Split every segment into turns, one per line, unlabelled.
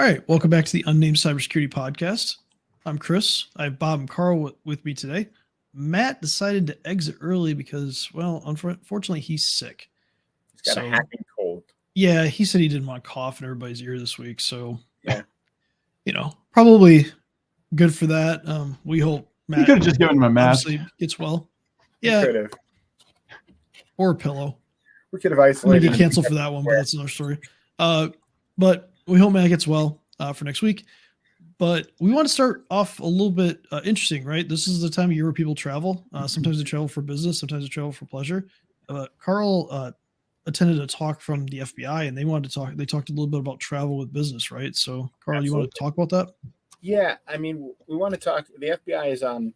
All right, welcome back to the Unnamed Cybersecurity Podcast. I'm Chris. I have Bob and Carl with me today. Matt decided to exit early because, well, unfortunately, he's sick.
He's got a hacking cold.
Yeah, he said he didn't want to cough in everybody's ear this week. So,
yeah,
probably good for that. We hope Matt
you could have just given him a mask.
Obviously gets well.
Yeah,
or a pillow.
We could have isolated.
I'm gonna get canceled for that one, but that's another story. But we hope Matt gets well for next week. But we want to start off a little bit interesting, right? This is the time of year where people travel. Sometimes they travel for business, sometimes they travel for pleasure. Carl attended a talk from the FBI, and they talked a little bit about travel with business, right? So, Carl,
Absolutely.
You want to talk about that?
Yeah, I mean, we want to talk. The FBI is on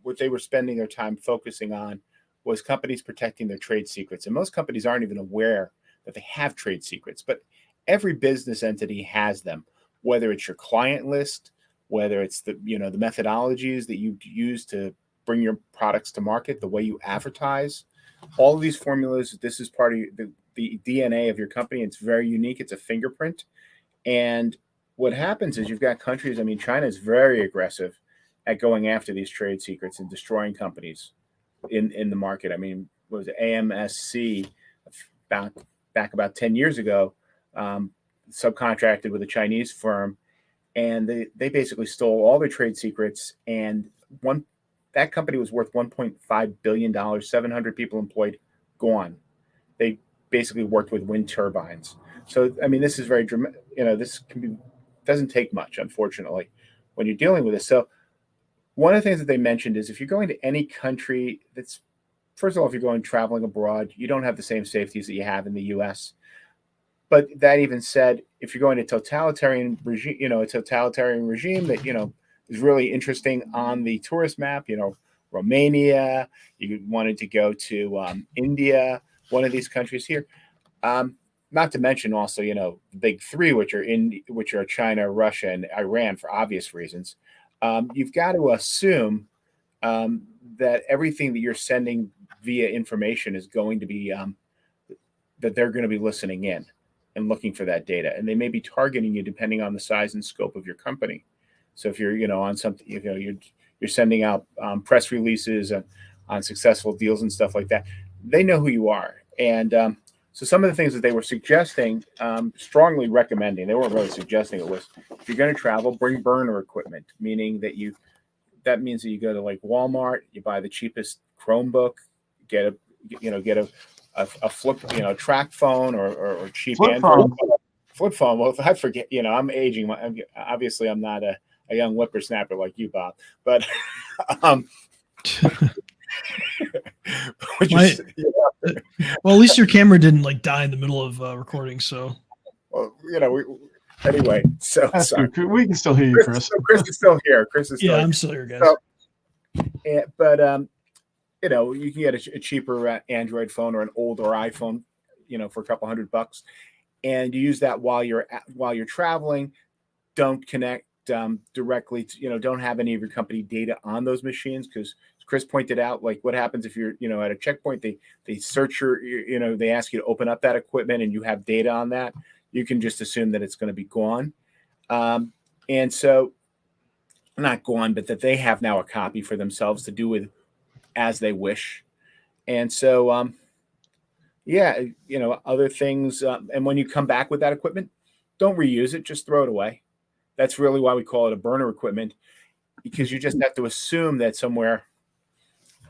what they were spending their time focusing on was companies protecting their trade secrets, and most companies aren't even aware that they have trade secrets, but every business entity has them. Whether it's your client list, whether it's the methodologies that you use to bring your products to market, the way you advertise, all of these formulas, this is part of the DNA of your company. It's very unique. It's a fingerprint. And what happens is you've got countries, I mean, China is very aggressive at going after these trade secrets and destroying companies in the market. I mean, what was it, AMSC back about 10 years ago, subcontracted with a Chinese firm, and they basically stole all their trade secrets. And that company was worth $1.5 billion, 700 people employed, gone. They basically worked with wind turbines. So, I mean, this is very dramatic. This doesn't take much, unfortunately, when you're dealing with this. So one of the things that they mentioned is if you're going to any country first of all, if you're going traveling abroad, you don't have the same safeties that you have in the U.S. But that even said, if you're going to totalitarian regime, a totalitarian regime that, is really interesting on the tourist map, Romania, you wanted to go to India, one of these countries here. Not to mention also, the big three, which are China, Russia, and Iran for obvious reasons. You've got to assume that everything that you're sending via information is going to be that they're going to be listening in and looking for that data, and they may be targeting you depending on the size and scope of your company. So if you're on something, you're sending out press releases on successful deals and stuff like that, they know who you are. And so some of the things that they were suggesting, strongly recommending, they weren't really suggesting it, was if you're going to travel, bring burner equipment, meaning that means that you go to like Walmart, you buy the cheapest Chromebook, get a flip, track phone or cheap Android flip phone. Well, if I forget, I'm aging. Obviously, I'm not a young whippersnapper like you, Bob. But
well, at least your camera didn't die in the middle of recording. So,
well, anyway. So sorry.
We can still hear you, Chris.
Chris is still here. Chris is still here.
I'm still here, guys.
So, but you can get a cheaper Android phone or an older iPhone, for a couple $100, and you use that while you're traveling. Don't connect directly to, don't have any of your company data on those machines, because Chris pointed out, what happens if you're, at a checkpoint, they search they ask you to open up that equipment and you have data on that. You can just assume that it's going to be gone. And so not gone, but that they have now a copy for themselves to do with as they wish. And so, other things. And when you come back with that equipment, don't reuse it, just throw it away. That's really why we call it a burner equipment, because you just have to assume that somewhere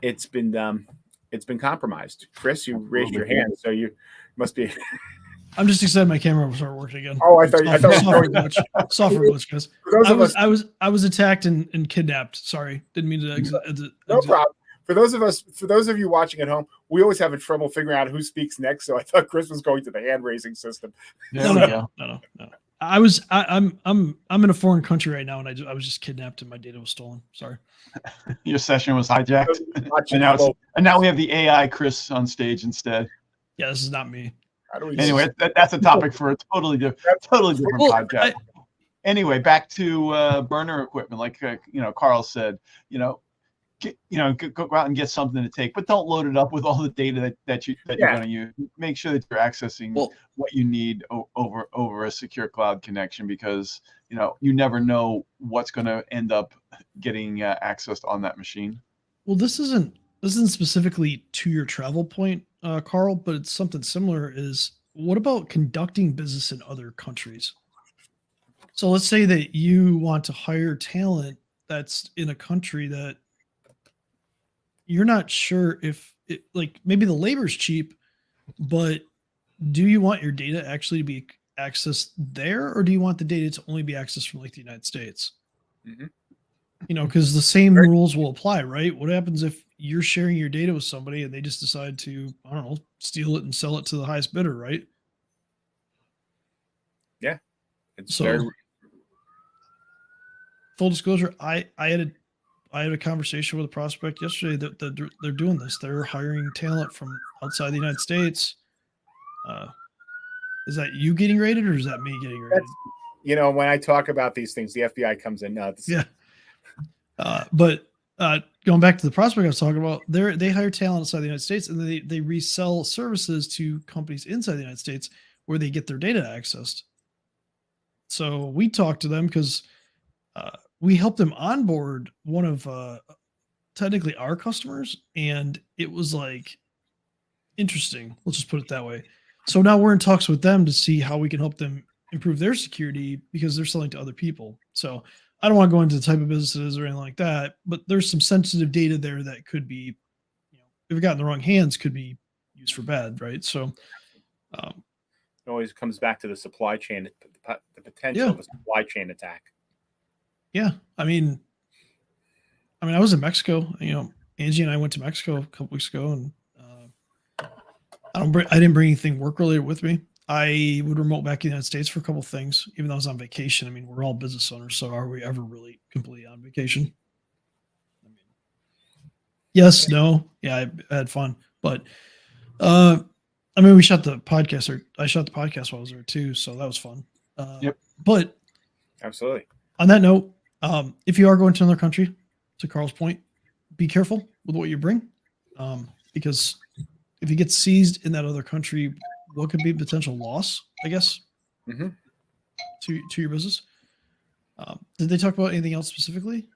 it's been compromised. Chris, you raised your hand, so you must be.
I'm just excited my camera will start working again.
Oh, I thought
software glitch, guys. I was attacked and kidnapped. Sorry, didn't mean to exit.
No problem. For those of you watching at home, we always have trouble figuring out who speaks next. So I thought Chris was going to the hand raising system.
No. I'm in a foreign country right now, and I was just kidnapped and my data was stolen. Sorry.
Your session was hijacked, and now we have the AI Chris on stage instead.
Yeah, this is not me.
Anyway, that's a topic for a totally different podcast. Anyway, back to burner equipment. Like Carl said, go out and get something to take, but don't load it up with all the data that you're going to use. Make sure that you're accessing what you need over a secure cloud connection, because you never know what's going to end up getting accessed on that machine.
Well, this isn't specifically to your travel point, Carl, but it's something similar. Is what about conducting business in other countries? So let's say that you want to hire talent that's in a country that you're not sure if it, like, maybe the labor's cheap, but do you want your data actually to be accessed there, or do you want the data to only be accessed from like the United States?
Mm-hmm.
Because the same rules will apply, right? What happens if you're sharing your data with somebody and they just decide to, I don't know, steal it and sell it to the highest bidder, right?
Yeah. It's
so full disclosure, I had a conversation with a prospect yesterday that they're doing this. They're hiring talent from outside the United States. Is that you getting rated, or is that me getting rated?
When I talk about these things, the FBI comes in nuts.
Yeah. But going back to the prospect I was talking about, they hire talent outside the United States, and they resell services to companies inside the United States where they get their data accessed. So we talked to them because we helped them onboard one of technically our customers, and it was like interesting. Let's just put it that way. So now we're in talks with them to see how we can help them improve their security, because they're selling to other people. So I don't want to go into the type of businesses or anything like that, but there's some sensitive data there that could be, if it got in the wrong hands, could be used for bad, right? So
it always comes back to the supply chain, the potential of a supply chain attack.
Yeah. I mean, I was in Mexico, Angie and I went to Mexico a couple weeks ago, and I didn't bring anything work related with me. I would remote back in the United States for a couple of things, even though I was on vacation. I mean, we're all business owners, so are we ever really completely on vacation? Yes, no, yeah, I had fun, but we shot the podcast, or I shot the podcast while I was there too, so that was fun.
Yep.
But
absolutely.
On that note, if you are going to another country, to Carl's point, be careful with what you bring, because if you get seized in that other country, what could be potential loss, I guess, to your business. Did they talk about anything else specifically?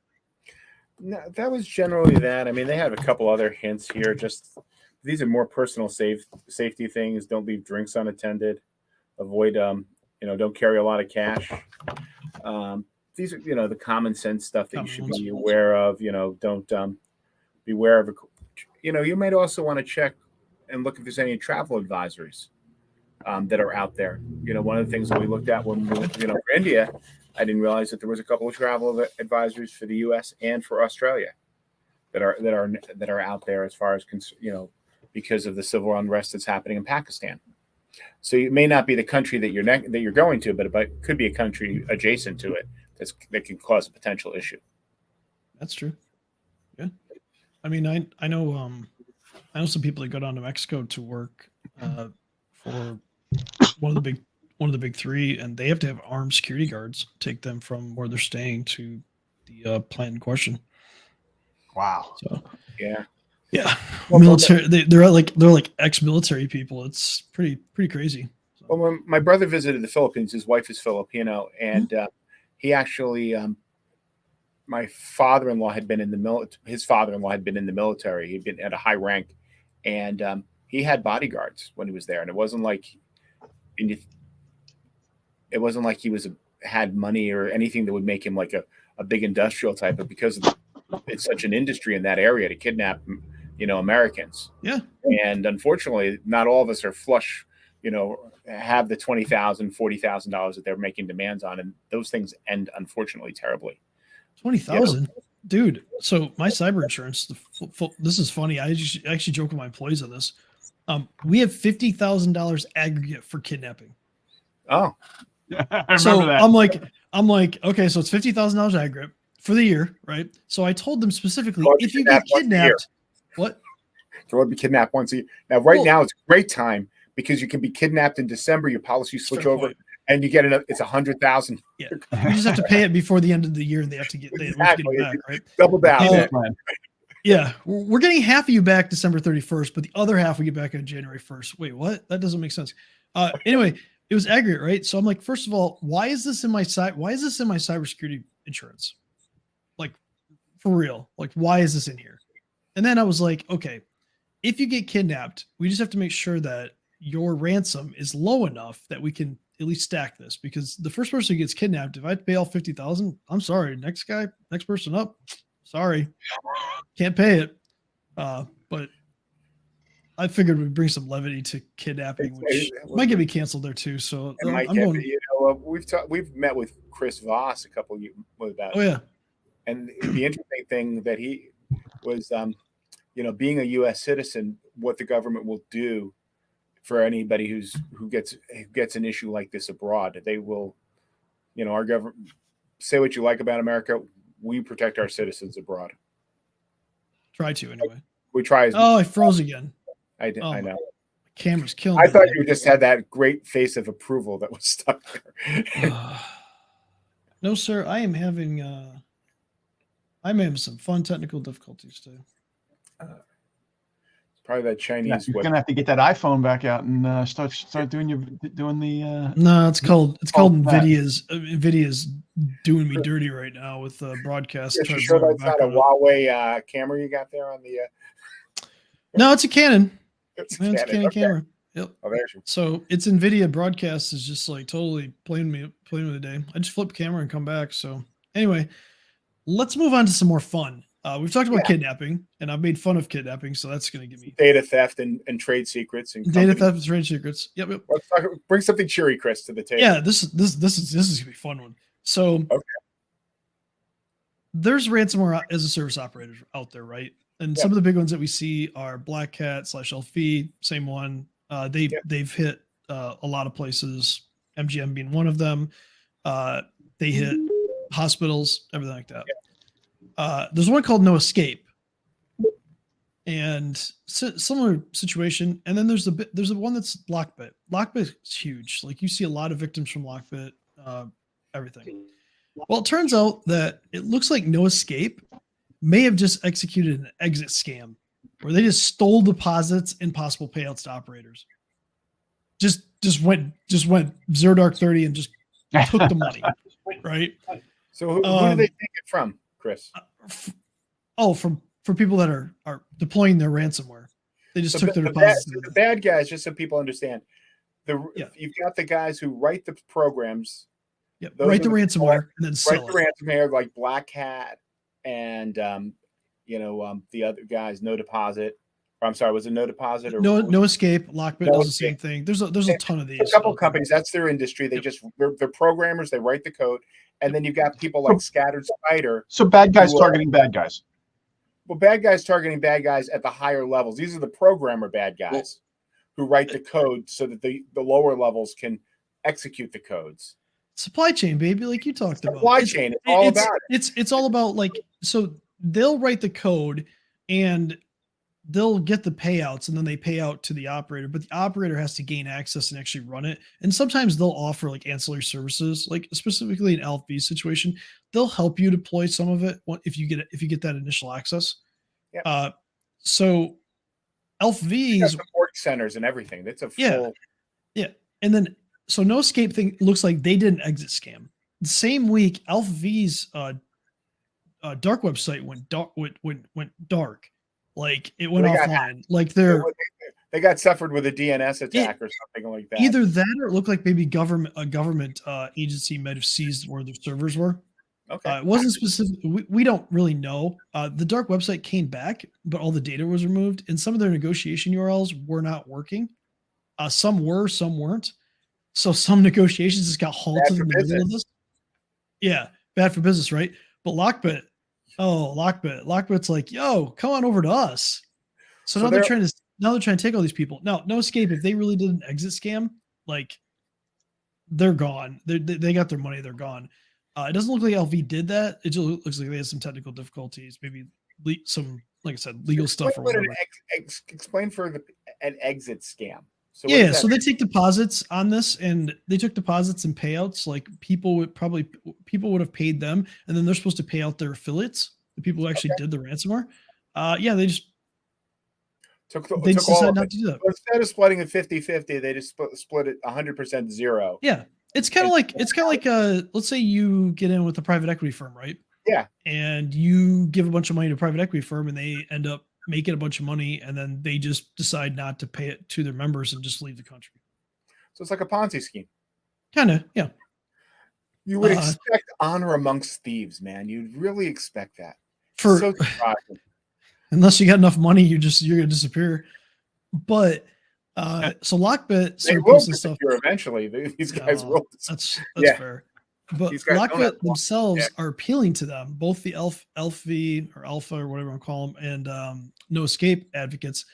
No, that was generally that. I mean, they have a couple other hints here. Just these are more personal safety things. Don't leave drinks unattended. Avoid, don't carry a lot of cash. These are, the common sense stuff that you should be aware of. Don't beware of. You might also want to check and look if there's any travel advisories that are out there. One of the things that we looked at when we went, for India, I didn't realize that there was a couple of travel advisories for the U.S. and for Australia that are out there, as far as because of the civil unrest that's happening in Pakistan. So it may not be the country that you're going to, but it could be a country adjacent to it that can cause a potential issue. That's
true. Yeah, I mean, I know some people that go down to Mexico to work for one of the big three, and they have to have armed security guards take them from where they're staying to the plant in question.
Wow.
So
yeah.
Well, military. They're like ex-military people. It's pretty crazy. So.
Well, when my brother visited the Philippines, his wife is Filipino, and he actually, my father-in-law had been in the military. His father-in-law had been in the military. He'd been at a high rank, and he had bodyguards when he was there. And it wasn't like he had money or anything that would make him like a big industrial type, but because it's such an industry in that area to kidnap, Americans.
Yeah.
And unfortunately, not all of us are flush, have the $20,000, $40,000 that they're making demands on. And those things end, unfortunately, terribly.
20,000, dude. So my cyber insurance, this is funny. I actually joke with my employees on this. We have $50,000 aggregate for kidnapping.
Oh,
I remember that.
I'm like, okay, so it's $50,000 aggregate for the year, right? So I told them specifically, if you get kidnapped, what?
So would be kidnapped once a year. Now, now it's a great time because you can be kidnapped in December. Your policy switch over, and you get it's $100,000.
Yeah, you just have to pay it before the end of the year, and they have to get it back, right?
Double down.
Yeah, we're getting half of you back December 31st, but the other half we get back on January 1st. Wait, what? That doesn't make sense. Anyway, it was aggregate, right? So I'm like, first of all, why is this in my cybersecurity insurance? Like, for real? Like, why is this in here? And then I was like, okay, if you get kidnapped, we just have to make sure that your ransom is low enough that we can at least stack this, because the first person who gets kidnapped, if I pay all 50,000, I'm sorry, next person up, sorry, can't pay it. But I figured we'd bring some levity to kidnapping, which might get me canceled there too. So I'm going.
We've met with Chris Voss a couple of years about.
Oh yeah.
And the interesting thing that he was, being a U.S. citizen, what the government will do for anybody who gets an issue like this abroad, they will, our government, say what you like about America, we protect our citizens abroad.
Try to anyway.
We try.
Oh, I froze again.
I know.
My camera's killing
I
me.
thought you just had that great face of approval that was stuck there.
No, sir. I'm having some fun technical difficulties too.
Probably that Chinese.
You're gonna have to get that iPhone back out and start doing the.
No, it's called Nvidia's doing me dirty right now with broadcast.
You sure that's not a Huawei camera you got there on the?
No, it's a Canon.
It's
a Canon camera. Yep.
Oh, there's your...
So it's Nvidia broadcast is just like totally playing with the day. I just flip camera and come back. So anyway, let's move on to some more fun. We've talked about kidnapping, and I've made fun of kidnapping, so that's going to give me
data theft and trade secrets and
data theft and trade secrets. Yep.
Let's bring something cheery, Chris, to the table.
Yeah, this is going to be a fun one. So there's ransomware as a service operators out there, right? And some of the big ones that we see are Black Cat / LV, same one. They've hit a lot of places, MGM being one of them. They hit hospitals, everything like that. There's one called No Escape, and similar situation. And then there's the one that's Lockbit. Lockbit is huge. Like you see a lot of victims from Lockbit, everything. Well, it turns out that it looks like No Escape may have just executed an exit scam where they just stole deposits and possible payouts to operators. Just went 0 dark 30 and just took the money, right?
So who do they take it from, Chris?
From people that are deploying their ransomware. They just took their deposits.
The bad guys, just so people understand, you've got the guys who write the programs.
Yeah, write the ransomware and then sell
it. Write the ransomware like Black Hat and the other guys, No Deposit. Or, I'm sorry, was it No Deposit or
No Escape? Lockbit does the same thing. There's a ton of these.
A couple of companies, that's their industry. They they're programmers. They write the code, and then you've got people like Scattered Spider.
So bad guys targeting bad guys.
Well, bad guys targeting bad guys at the higher levels. These are the programmer bad guys who write the code so that the lower levels can execute the codes.
Supply chain, baby, like you talked about.
Supply chain, it's all about
it. It's all about, like, so they'll write the code and they'll get the payouts and then they pay out to the operator, but the operator has to gain access and actually run it. And sometimes they'll offer like ancillary services, like specifically in LV situation, they'll help you deploy some of it if you get that initial access.
Yeah.
So LV's
support centers and everything. That's a full.
Yeah. And then so No Escape thing looks like they did an exit scam. The same week, LV's dark website went dark. Like it went offline. Like
they got suffered with a DNS attack or something like that.
Either that or it looked like maybe a government agency might have seized where their servers were.
Okay.
It wasn't specific. We don't really know. The dark website came back, but all the data was removed, and some of their negotiation URLs were not working. Some were, some weren't. So some negotiations just got halted in the middle of this. Yeah, bad for business, right? But Lockbit's like, yo, come on over to us. So now they're trying to take all these people. Now, No Escape, if they really did an exit scam, like they're gone. They got their money, they're gone. It doesn't look like LV did that. It just looks like they had some technical difficulties, maybe some, like I said, legal stuff or whatever.
Explain for an exit scam.
So so they take deposits on this, and they took deposits and payouts. Like people would have paid them, and then they're supposed to pay out their affiliates, the people who actually did the ransomware. Yeah, they just
Took
they
took
just
all
decided
of
not
it.
to do that.
So instead of splitting it 50-50, they just split it 100% zero.
Yeah, it's kind of like let's say you get in with a private equity firm, right?
Yeah.
And you give a bunch of money to a private equity firm, and they end up making a bunch of money, and then they just decide not to pay it to their members and just leave the country.
So it's like a Ponzi scheme.
Kind of, yeah.
You would expect honor amongst thieves, man. You'd really expect that.
For
so surprising.
Unless you got enough money, you're gonna disappear. But so Lockbit
They
started
will
posting stuff.
disappear eventually. These guys
Yeah,
will.
That's
Yeah.
fair. But
These guys don't have
Lockbit
long-
themselves
yeah.
are appealing to them, both the Alpha or Alpha or whatever I call them, and No Escape advocates.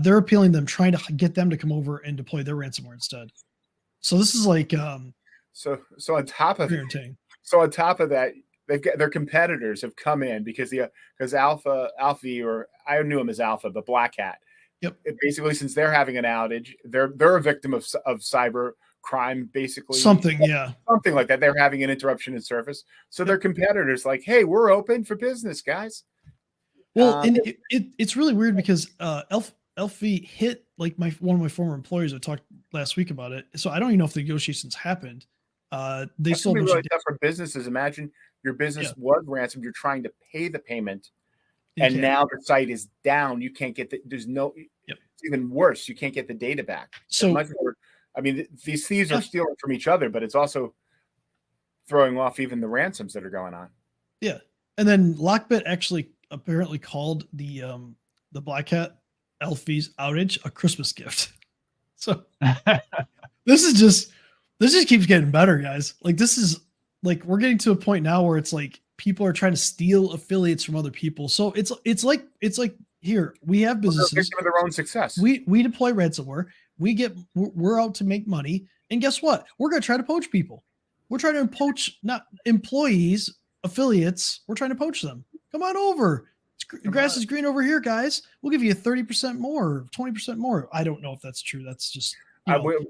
They're appealing to them, trying to get them to come over and deploy their ransomware instead. So this is like
so on top of
irritating.
So on top of that, they've got their competitors have come in because Alpha, or I knew him as Alpha, but Black Hat.
Yep.
Basically, since they're having an outage, they're a victim of cyber crime, basically.
Something
like that. They're having an interruption in service. So their competitors like, hey, we're open for business, guys.
Well, and it's really weird because Elfie hit like one of my former employers. I talked last week about it. So I don't even know if the negotiations happened. They
That's
sold
really tough for businesses. Imagine your business was ransomed. You're trying to pay the payment, and now the site is down. You can't get there's no. It's even worse. You can't get the data back.
So
I mean, these thieves are stealing from each other, but it's also throwing off even the ransoms that are going on.
Yeah, and then Lockbit actually apparently called the Black Hat Elfie's outage a Christmas gift. So this just keeps getting better, guys. Like this is like we're getting to a point now where it's like people are trying to steal affiliates from other people. So it's like here we have businesses
of their own success.
We deploy ransomware. We're out to make money, and guess what? We're gonna try to poach people. We're trying to poach not employees, affiliates. We're trying to poach them. Come on over. Grass is green over here, guys. We'll give you 30% more, 20% more. I don't know if that's true. That's just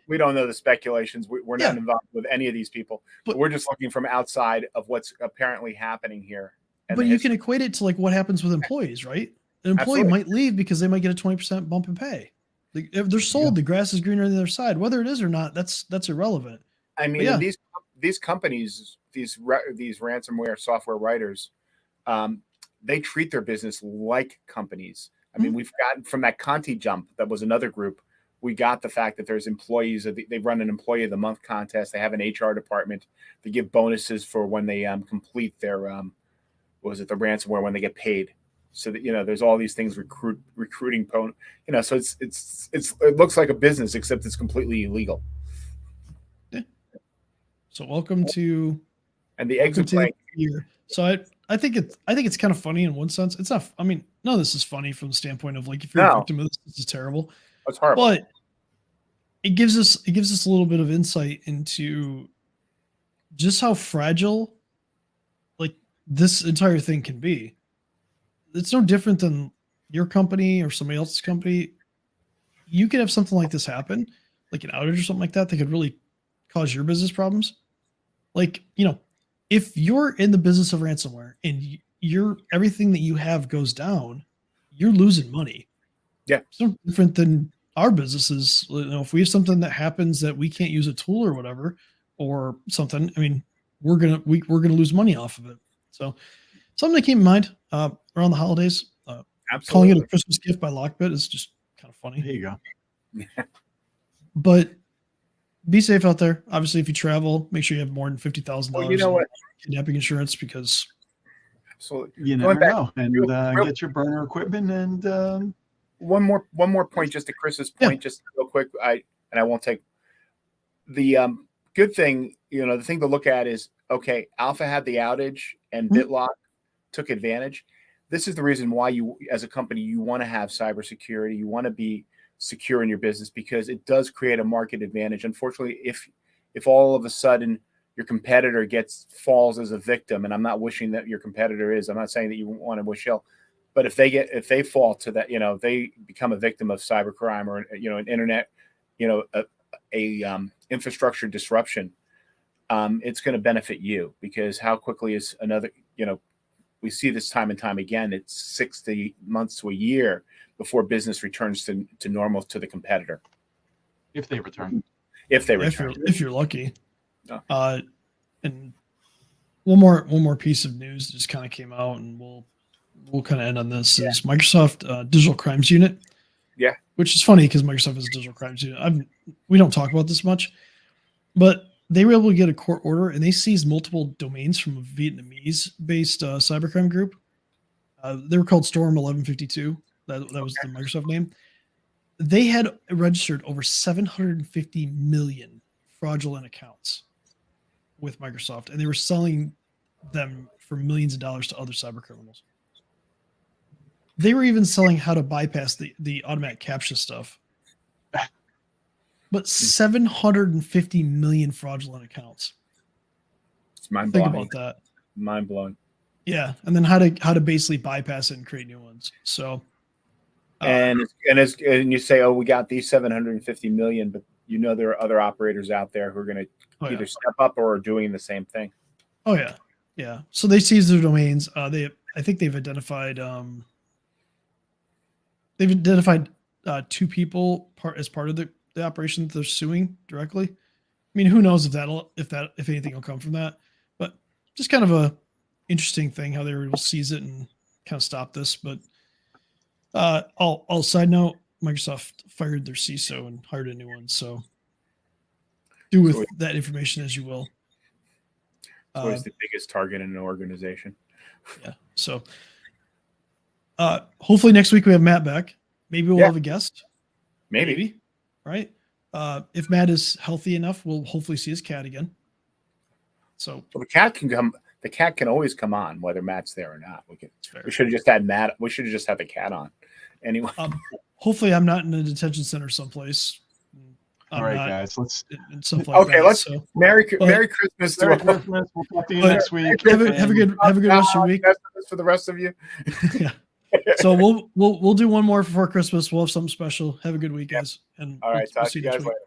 we don't know the speculations. We're not involved with any of these people, but we're just looking from outside of what's apparently happening here.
But you can equate it to like what happens with employees, right? An employee might leave because they might get a 20% bump in pay. If they're sold, the grass is greener on the other side. Whether it is or not, that's irrelevant.
I mean, these companies, these ransomware software writers, they treat their business like companies. I mean, we've gotten from that Conti jump, that was another group. We got the fact that there's employees. They run an employee of the month contest. They have an HR department. They give bonuses for when they complete their the ransomware when they get paid. So that there's all these things recruiting. So it looks like a business except it's completely illegal.
Yeah. So welcome to
the exit plan
year. So I think it's kind of funny in one sense. It's not. I mean, no, this is funny from the standpoint of like if you're a victim of this is terrible.
That's horrible.
But it gives us a little bit of insight into just how fragile like this entire thing can be. It's no different than your company or somebody else's company. You could have something like this happen, like an outage or something like that could really cause your business problems. Like, if you're in the business of ransomware and everything that you have goes down, you're losing money.
Yeah.
It's no different than our businesses. If we have something that happens that we can't use a tool or whatever, or something, I mean, we're going to lose money off of it. So something to keep in mind around the holidays. Calling it a Christmas gift by Lockbit is just kind of funny.
There you go.
But be safe out there. Obviously, if you travel, make sure you have more than $50,000 in kidnapping insurance because
absolutely
you never know. And get your burner equipment. And
one more point, just to Chris's point, just real quick. I won't take the good thing. The thing to look at is Alpha had the outage and BitLock took advantage. This is the reason why you, as a company, you want to have cybersecurity. You want to be secure in your business because it does create a market advantage. Unfortunately, if all of a sudden your competitor falls as a victim, and I'm not wishing that your competitor is, I'm not saying that you want to wish ill, but if they fall to that, they become a victim of cybercrime or an internet, infrastructure disruption, it's going to benefit you because how quickly is another, we see this time and time again. It's 60 months to a year before business returns to normal to the competitor.
If they return.
If
you're lucky.
No.
And one more piece of news just kind of came out, and we'll kind of end on this. Is Microsoft Digital Crimes Unit.
Yeah.
Which is funny because Microsoft has a digital crimes unit. We don't talk about this much, but they were able to get a court order, and they seized multiple domains from a Vietnamese-based cybercrime group. They were called Storm 1152. That was the Microsoft name. They had registered over 750 million fraudulent accounts with Microsoft, and they were selling them for millions of dollars to other cyber criminals. They were even selling how to bypass the automatic CAPTCHA stuff. But 750 million fraudulent accounts.
It's mind-blowing.
Think about that.
Mind-blowing.
Yeah, and then how to basically bypass it and create new ones. So,
and you say, oh, we got these 750 million, but there are other operators out there who are going to either step up or are doing the same thing.
Oh yeah, yeah. So they seized their domains. I think they've identified. They've identified 2 people as part of the operation that they're suing directly. I mean, who knows if anything will come from that, but just kind of a interesting thing how they were able to seize it and kind of stop this. But all side note, Microsoft fired their CISO and hired a new one. So do with that information as you will.
It's always the biggest target in an organization.
Yeah. So hopefully next week we have Matt back. Maybe we'll have a guest.
Maybe.
Right. If Matt is healthy enough, we'll hopefully see his cat again. So
the cat can come. The cat can always come on, whether Matt's there or not. We should have just had Matt. We should have just had the cat on. Anyway.
Hopefully, I'm not in a detention center someplace.
All right, guys. Let's.
Let's. Merry Christmas.
Merry Christmas. We'll talk to you next week.
Have a good rest of your week.
For the rest of you.
Yeah. So we'll do one more before Christmas. We'll have something special. Have a good week, guys. And
all right.
We'll
talk to you guys later.